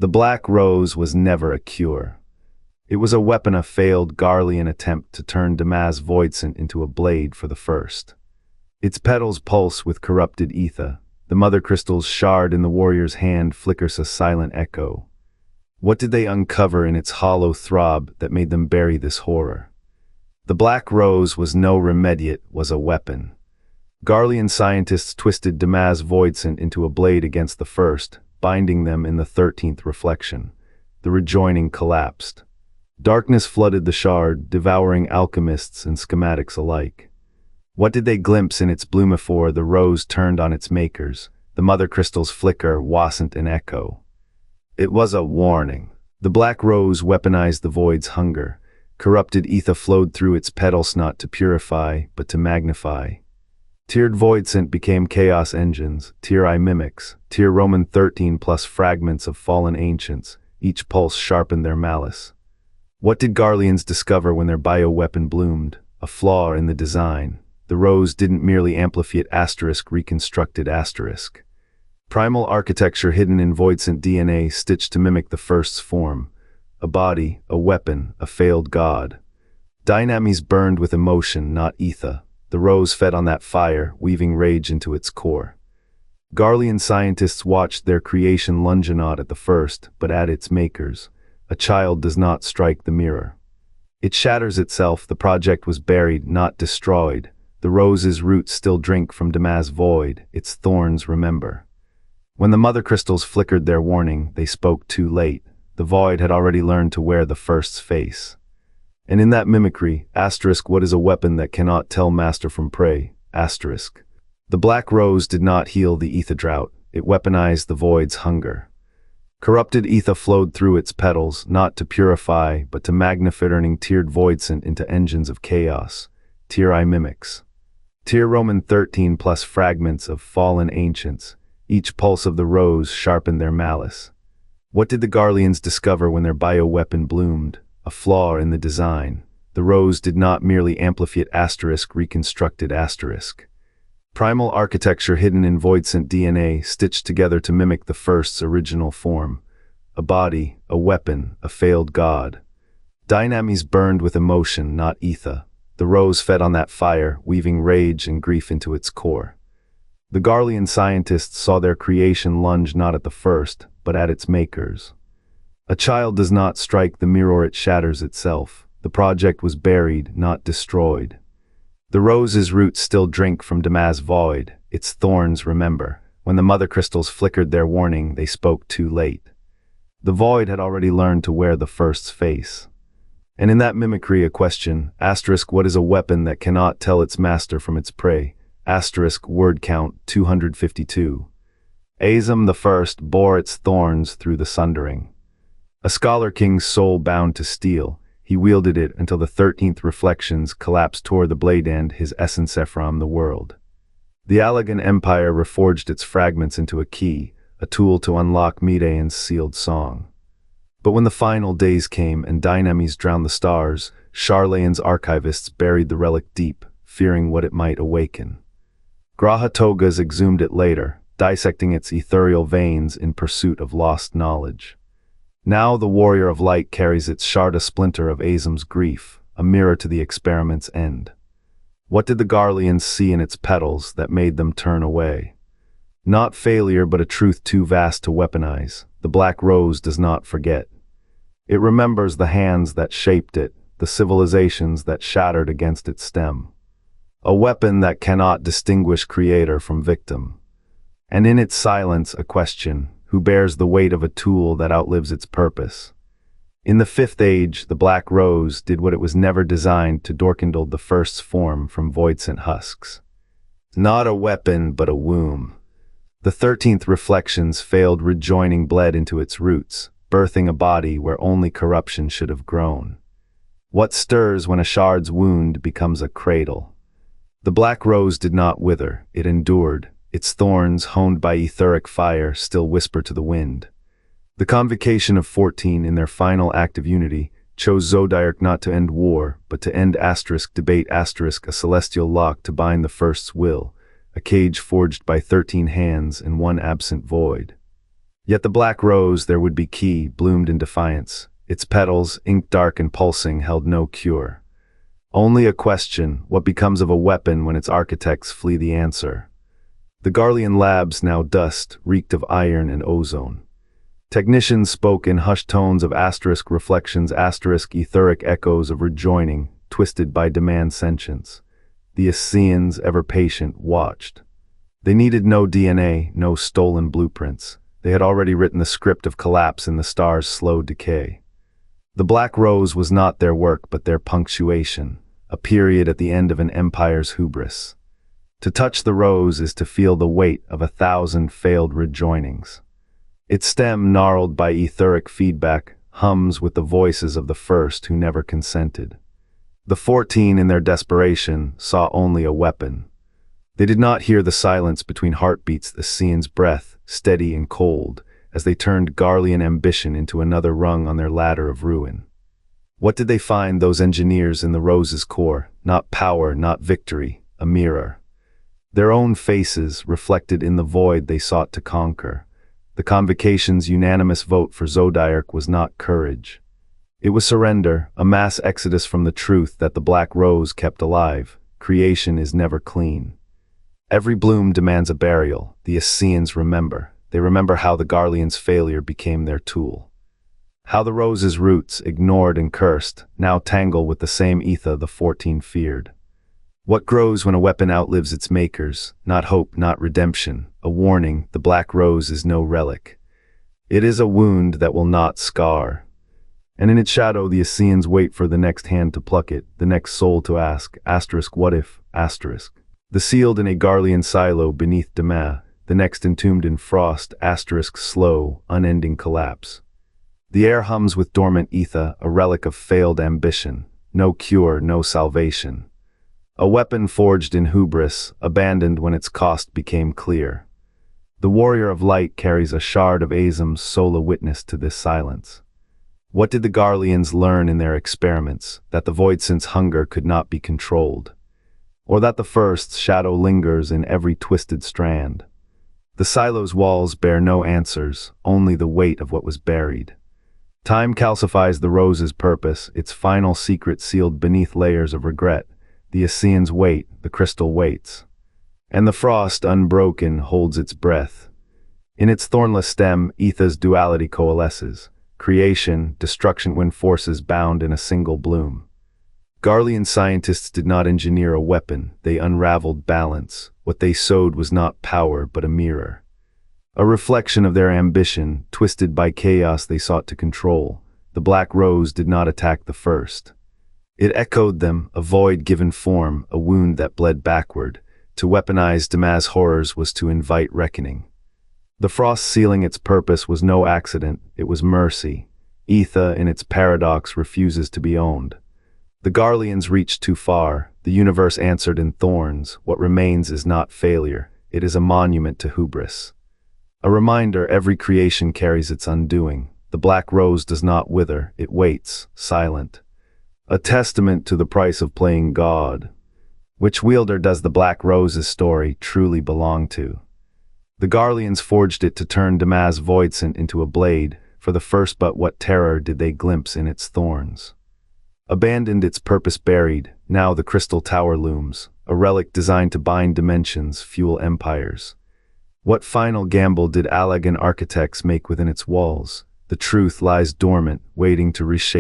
The Black Rose was never a cure. It was a weapon, a failed Garlean attempt to turn Doma's Voidsent into a blade for the first. Its petals pulse with corrupted ether. The mother crystal's shard in the warrior's hand flickers a silent echo. What did they uncover in its hollow throb that made them bury this horror? The Black Rose was no remediate, was a weapon. Garlean scientists twisted Doma's Voidsent into a blade against the first, binding them in the 13th reflection. The rejoining collapsed. Darkness flooded the shard, devouring alchemists and schematics alike. What did they glimpse in its before the rose turned on its makers? The mother crystal's flicker wasn't an echo. It was a warning. The Black Rose weaponized the void's hunger. Corrupted ether flowed through its petals not to purify, but to magnify. Tiered Voidsent became chaos engines, tier I mimics, tier Roman 13 plus fragments of fallen ancients. Each pulse sharpened their malice. What did Garleans discover when their bioweapon bloomed? A flaw in the design. The rose didn't merely amplify reconstructed asterisk. Primal architecture hidden in Voidsent DNA stitched to mimic the first's form. A body, a weapon, a failed god. Dynamis burned with emotion, not ether. The rose fed on that fire, weaving rage into its core. Garlean scientists watched their creation lunge not at the first, but at its makers. A child does not strike the mirror. It shatters itself. The project was buried, not destroyed. The rose's roots still drink from Doma's void, its thorns remember. When the mother crystals flickered their warning, they spoke too late. The void had already learned to wear the first's face. And in that mimicry, what is a weapon that cannot tell master from prey? The Black Rose did not heal the aether-drought, it weaponized the void's hunger. Corrupted ether flowed through its petals, not to purify, but to magnify, turning tiered Voidsent into engines of chaos. Tier I mimics. Tier Roman 13 plus fragments of fallen ancients. Each pulse of the rose sharpened their malice. What did the Garleans discover when their bioweapon bloomed? A flaw in the design. The rose did not merely amplify reconstructed asterisk. Primal architecture hidden in Voidsent DNA stitched together to mimic the first's original form. A body, a weapon, a failed god. Dynamis burned with emotion, not ether. The rose fed on that fire, weaving rage and grief into its core. The Garlean scientists saw their creation lunge not at the first, but at its makers. A child does not strike the mirror, it shatters itself. The project was buried, not destroyed. The rose's roots still drink from Doma's void, its thorns remember. When the mother crystals flickered their warning, they spoke too late. The void had already learned to wear the first's face. And in that mimicry a question, what is a weapon that cannot tell its master from its prey? Word count 252. Azem the First bore its thorns through the sundering. A scholar king's soul bound to steel, he wielded it until the 13th reflections collapsed toward the blade end, his essence from the world. The Allegan Empire reforged its fragments into a key, a tool to unlock Midaean's sealed song. But when the final days came and Dynamis drowned the stars, Charlayan's archivists buried the relic deep, fearing what it might awaken. Graha Togas exhumed it later, dissecting its ethereal veins in pursuit of lost knowledge. Now the warrior of light carries its shard, a splinter of Azem's grief, a mirror to the experiment's end. What did the Garleans see in its petals that made them turn away? Not failure, but a truth too vast to weaponize. The Black Rose does not forget. It remembers the hands that shaped it, the civilizations that shattered against its stem. A weapon that cannot distinguish creator from victim. And in its silence, a question: who bears the weight of a tool that outlives its purpose? In the Fifth Age, the Black Rose did what it was never designed to, dorkindled the first's form from Voidsent husks. Not a weapon, but a womb. The 13th reflections failed, rejoining bled into its roots, birthing a body where only corruption should have grown. What stirs when a shard's wound becomes a cradle? The Black Rose did not wither, it endured. Its thorns, honed by etheric fire, still whisper to the wind. The Convocation of 14, in their final act of unity, chose Zodiac not to end war, but to end debate, a celestial lock to bind the first's will, a cage forged by 13 hands and one absent void. Yet the black rose there would be key, bloomed in defiance. Its petals, ink-dark and pulsing, held no cure. Only a question: what becomes of a weapon when its architects flee the answer? The Garlean labs, now dust, reeked of iron and ozone. Technicians spoke in hushed tones of asterisk reflections, asterisk etheric echoes of rejoining, twisted by demand sentience. The Ascians, ever patient, watched. They needed no DNA, no stolen blueprints. They had already written the script of collapse in the star's slow decay. The black rose was not their work but their punctuation, a period at the end of an empire's hubris. To touch the rose is to feel the weight of 1,000 failed rejoinings. Its stem, gnarled by etheric feedback, hums with the voices of the first who never consented. The 14, in their desperation, saw only a weapon. They did not hear the silence between heartbeats, the Scion's breath, steady and cold, as they turned Garlean ambition into another rung on their ladder of ruin. What did they find, those engineers, in the rose's core? Not power, not victory, a mirror. Their own faces, reflected in the void they sought to conquer. The Convocation's unanimous vote for Zodiarch was not courage. It was surrender, a mass exodus from the truth that the black rose kept alive. Creation is never clean. Every bloom demands a burial. The Ascians remember. They remember how the Garleans' failure became their tool. How the rose's roots, ignored and cursed, now tangle with the same ether the 14 feared. What grows when a weapon outlives its makers? Not hope, not redemption. A warning: the black rose is no relic. It is a wound that will not scar. And in its shadow the Ascians wait for the next hand to pluck it, the next soul to ask, asterisk what if, asterisk. The sealed in a Garlean silo beneath Doma, the next entombed in frost, asterisk slow, unending collapse. The air hums with dormant ether, a relic of failed ambition. No cure, no salvation. A weapon forged in hubris, abandoned when its cost became clear. The warrior of light carries a shard of Azim's sola witness to this silence. What did the Garleans learn in their experiments? That the Voidsent's hunger could not be controlled. Or that the first's shadow lingers in every twisted strand. The silo's walls bear no answers, only the weight of what was buried. Time calcifies the rose's purpose, its final secret sealed beneath layers of regret. The Ascians wait, the crystal waits. And the frost, unbroken, holds its breath. In its thornless stem, ether's duality coalesces. Creation, destruction when forces bound in a single bloom. Garlean scientists did not engineer a weapon, they unraveled balance. What they sowed was not power, but a mirror. A reflection of their ambition, twisted by chaos they sought to control. The black rose did not attack the first. It echoed them, a void given form, a wound that bled backward. To weaponize Doma's horrors was to invite reckoning. The frost sealing its purpose was no accident, it was mercy. Ether, in its paradox, refuses to be owned. The Garleans reached too far, the universe answered in thorns. What remains is not failure, it is a monument to hubris. A reminder: every creation carries its undoing. The black rose does not wither, it waits, silent. A testament to the price of playing God. Which wielder does the black rose's story truly belong to? The Garleans forged it to turn Doma's Voidsent into a blade, for the first, but what terror did they glimpse in its thorns? Abandoned, its purpose buried, now the crystal tower looms, a relic designed to bind dimensions, fuel empires. What final gamble did Alagan architects make within its walls? The truth lies dormant, waiting to reshape